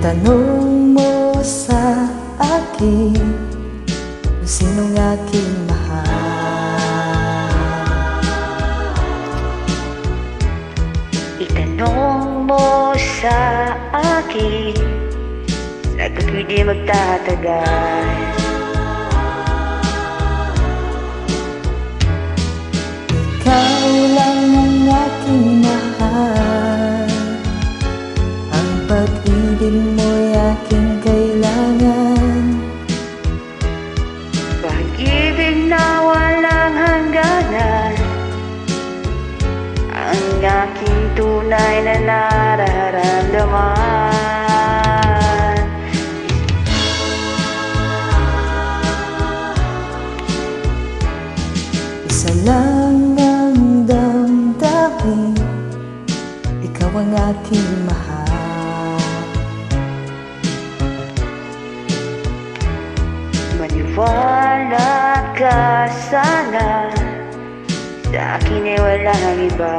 Itanong mo sa akin kung sinong aking mahal. Itanong mo sa akin, sagot ko'y di magtatagal. Ikaw lang ang aking mahal, ang pag-ibig mo'y aking kailangan. Pag-ibig na walang hangganan, ang aking tunay na nararamdaman. Isa lang ang damdamin, ikaw ang aking mahal. Maniwala ka sana, sa akin ay walang iba.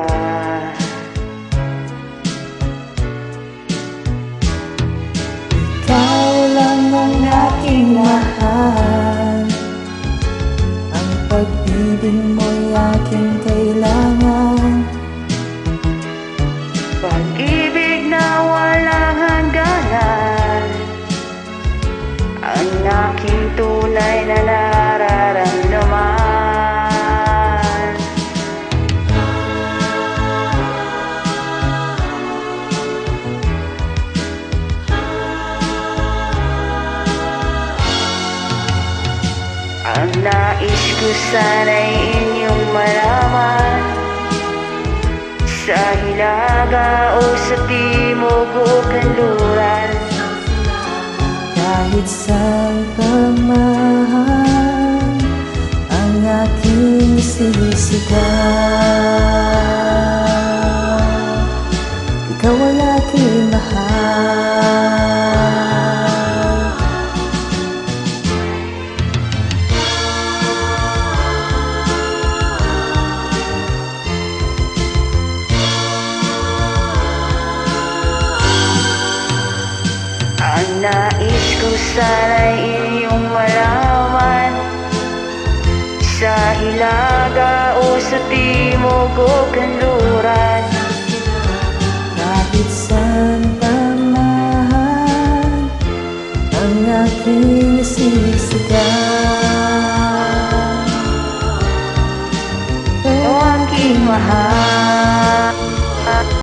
Ikaw lang ang aking mahal, ang pag-ibig mo'y aking kailangan. Pag-ibig na walang hangganan, ang aking tunay na nararamdaman. Ang nais ko sana'y inyong malaman, sa hilaga o sa timog o kanluran, Kahit saan ka man, ang aking sisigaw. Ikaw ang aking mahal. ang nais ko sana'y inyong malaman, sa hilaga o sa timog o kanluran, Kahit saan ka man, ang aking sisigaw. o aking mahal.